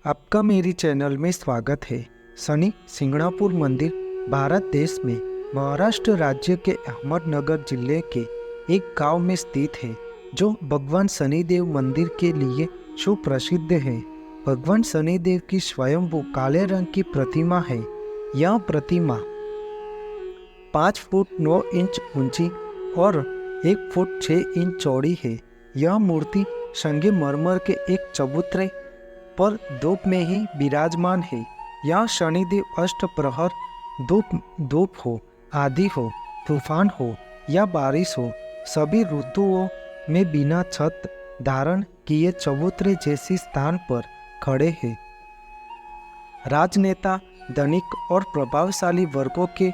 आपका मेरी चैनल में स्वागत है। शनि सिंगणापुर मंदिर भारत देश में महाराष्ट्र राज्य के अहमदनगर जिले के एक गांव में स्थित है, जो भगवान शनिदेव मंदिर के लिए सुप्रसिद्ध है। भगवान शनिदेव की स्वयंभू काले रंग की प्रतिमा है। यह प्रतिमा 5 फुट 9 इंच ऊंची और 1 फुट 6 इंच चौड़ी है। यह मूर्ति संगमरमर के एक चबूतरे पर धूप में ही विराजमान है। यह शनिदेव अष्ट प्रहर धूप हो, आंधी हो, तूफान हो या बारिश हो, सभी ऋतुओं में बिना छत धारण किए चबूतरे जैसी स्थान पर खड़े हैं। राजनेता, धनिक और प्रभावशाली वर्गों के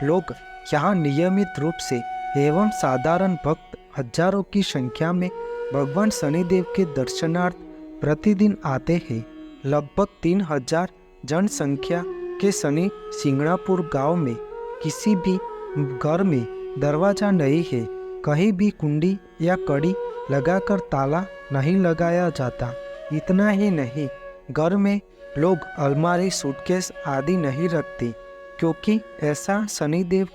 लोग यहाँ नियमित रूप से एवं साधारण भक्त हजारों की संख्या में भगवान शनिदेव के दर्शनार्थ प्रतिदिन आते हैं। लगभग 3000 जनसंख्या के शनि सिंगणापुर गांव में किसी भी घर में दरवाजा नहीं है। कहीं भी कुंडी या कड़ी लगाकर ताला नहीं लगाया जाता। इतना ही नहीं, घर में लोग अलमारी, सूटकेस आदि नहीं रखते, क्योंकि ऐसा शनिदेव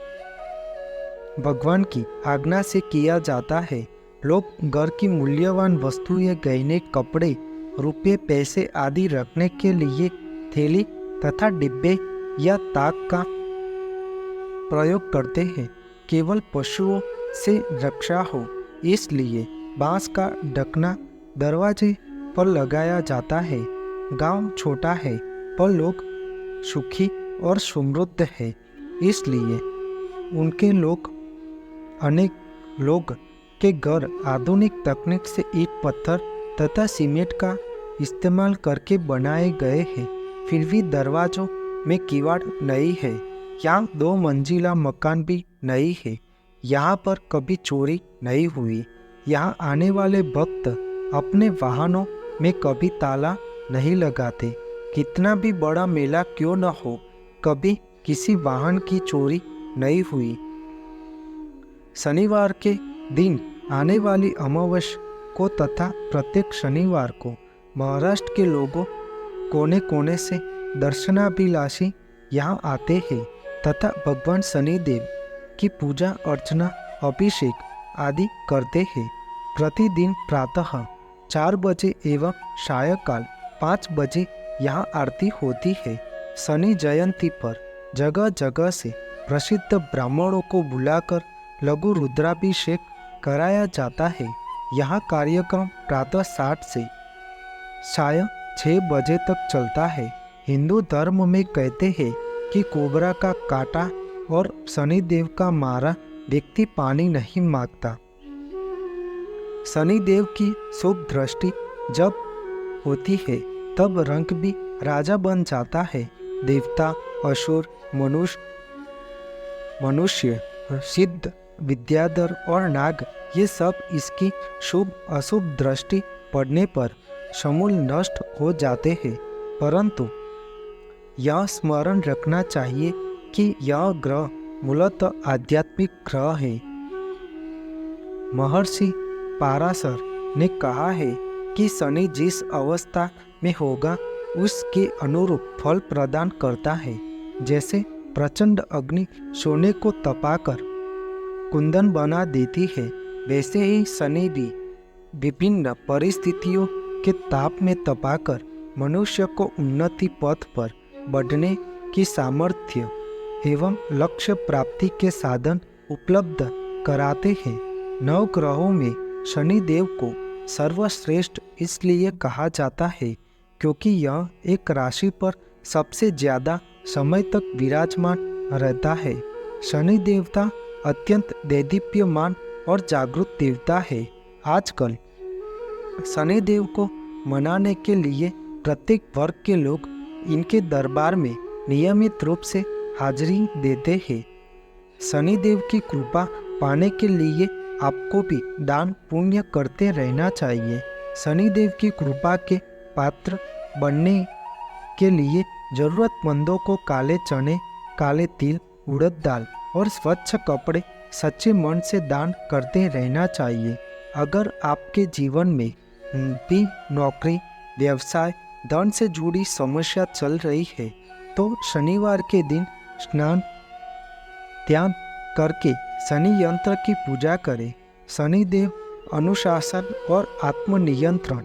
भगवान की आज्ञा से किया जाता है। लोग घर की मूल्यवान वस्तुएं, गहने, कपड़े, रुपये, पैसे आदि रखने के लिए थैली तथा डिब्बे या ताक का प्रयोग करते हैं। केवल पशुओं से रक्षा हो, इसलिए बांस का ढकना दरवाजे पर लगाया जाता है। गांव छोटा है पर लोग सुखी और समृद्ध है, इसलिए अनेक लोग के घर आधुनिक तकनीक से ईंट, पत्थर तथा सीमेंट का इस्तेमाल करके बनाए गए हैं। फिर भी दरवाजों में किवाड़ नहीं है। यहाँ 2 मंजिला मकान भी नहीं है। यहाँ पर कभी चोरी नहीं हुई। यहाँ आने वाले भक्त अपने वाहनों में कभी ताला नहीं लगाते। कितना भी बड़ा मेला क्यों न हो, कभी किसी वाहन की चोरी नहीं हुई। शनिवार के दिन आने वाली अमावस्या को तथा प्रत्येक शनिवार को महाराष्ट्र के लोगों कोने कोने से दर्शनाभिलाषी यहाँ आते हैं तथा भगवान शनिदेव की पूजा अर्चना, अभिषेक आदि करते हैं। प्रतिदिन प्रातः 4 बजे एवं सायंकाल 5 बजे यहाँ आरती होती है। शनि जयंती पर जगह जगह से प्रसिद्ध ब्राह्मणों को बुलाकर लघु रुद्राभिषेक कराया जाता है। यह कार्यक्रम प्रातः 7 से सायं 6 बजे तक चलता है। हिंदू धर्म में कहते हैं कि कोबरा का काटा और शनिदेव का मारा व्यक्ति पानी नहीं मांगता। शनिदेव की शुभ दृष्टि जब होती है तब रंग भी राजा बन जाता है। देवता, असुर, मनुष्य, सिद्ध, विद्याधर और नाग, ये सब इसकी शुभ अशुभ दृष्टि पड़ने पर समूल नष्ट हो जाते हैं। परंतु यह स्मरण रखना चाहिए कि यह ग्रह मूलतः आध्यात्मिक ग्रह है। महर्षि पाराशर ने कहा है कि शनि जिस अवस्था में होगा उसके अनुरूप फल प्रदान करता है। जैसे प्रचंड अग्नि सोने को तपाकर कुंदन बना देती है, वैसे ही शनि भी विभिन्न परिस्थितियों के ताप में तपाकर मनुष्य को उन्नति पथ पर बढ़ने की सामर्थ्य एवं लक्ष्य प्राप्ति के साधन उपलब्ध कराते हैं। 9 ग्रहों में शनिदेव को सर्वश्रेष्ठ इसलिए कहा जाता है क्योंकि यह एक राशि पर सबसे ज्यादा समय तक विराजमान रहता है। शनि देवता अत्यंत दैदीप्यमान और जागृत देवता है। आजकल शनिदेव को मनाने के लिए प्रत्येक वर्ग के लोग इनके दरबार में नियमित रूप से हाजिरी देते हैं। शनिदेव की कृपा पाने के लिए आपको भी दान पुण्य करते रहना चाहिए। शनिदेव की कृपा के पात्र बनने के लिए जरूरतमंदों को काले चने, काले तिल, उड़द दाल और स्वच्छ कपड़े सच्चे मन से दान करते रहना चाहिए। अगर आपके जीवन में भी नौकरी, व्यवसाय धन से जुड़ी समस्या चल रही है तो शनिवार के दिन स्नान त्याग करके शनि यंत्र की पूजा करें। शनिदेव अनुशासन और आत्मनियंत्रण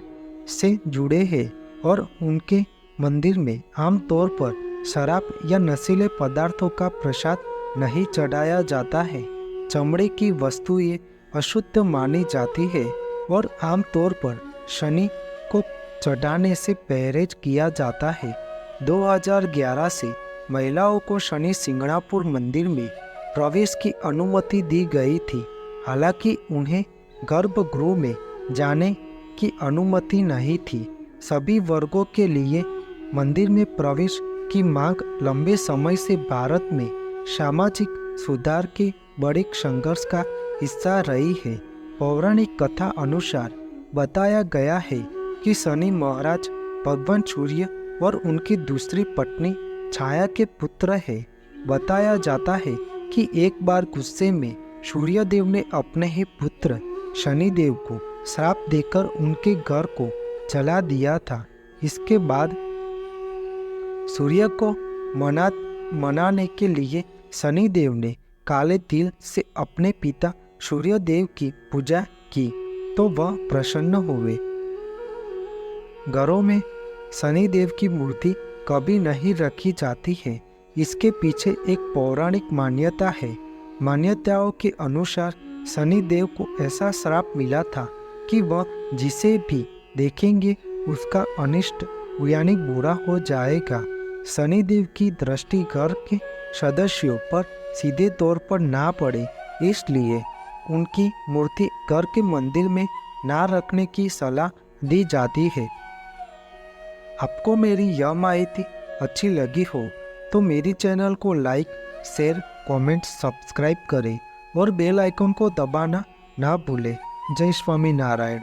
से जुड़े हैं और उनके मंदिर में आमतौर पर शराब या नशीले पदार्थों का प्रसाद नहीं चढ़ाया जाता है। चमड़े की वस्तुएं अशुद्ध मानी जाती है और आमतौर पर शनि को चढ़ाने से परहेज किया जाता है। 2011 से महिलाओं को शनि सिंगणापुर मंदिर में प्रवेश की अनुमति दी गई थी। हालांकि उन्हें गर्भगृह में जाने की अनुमति नहीं थी। सभी वर्गों के लिए मंदिर में प्रवेश की मांग लंबे समय से भारत में सामाजिक सुधार के बड़े संघर्ष का हिस्सा रही है। पौराणिक कथा अनुसार बताया गया है कि शनि महाराज भगवान सूर्य और उनकी दूसरी पत्नी छाया के पुत्र है। बताया जाता है कि एक बार गुस्से में सूर्यदेव ने अपने ही पुत्र शनिदेव को श्राप देकर उनके घर को जला दिया था। इसके बाद सूर्य को मनाने के लिए शनिदेव ने काले तिल से अपने पिता सूर्यदेव की पूजा की तो वह प्रसन्न हुए। घरों में शनिदेव की मूर्ति कभी नहीं रखी जाती है। इसके पीछे एक पौराणिक मान्यता है। मान्यताओं के अनुसार शनिदेव को ऐसा श्राप मिला था कि वह जिसे भी देखेंगे उसका अनिष्ट यानी बुरा हो जाएगा। शनिदेव की दृष्टि घर के सदस्यों पर सीधे तौर पर ना पड़े, इसलिए उनकी मूर्ति घर के मंदिर में ना रखने की सलाह दी जाती है। आपको मेरी यह माहिती अच्छी लगी हो तो मेरी चैनल को लाइक, शेयर, कमेंट, सब्सक्राइब करें और बेल आइकन को दबाना ना भूलें। जय स्वामी नारायण।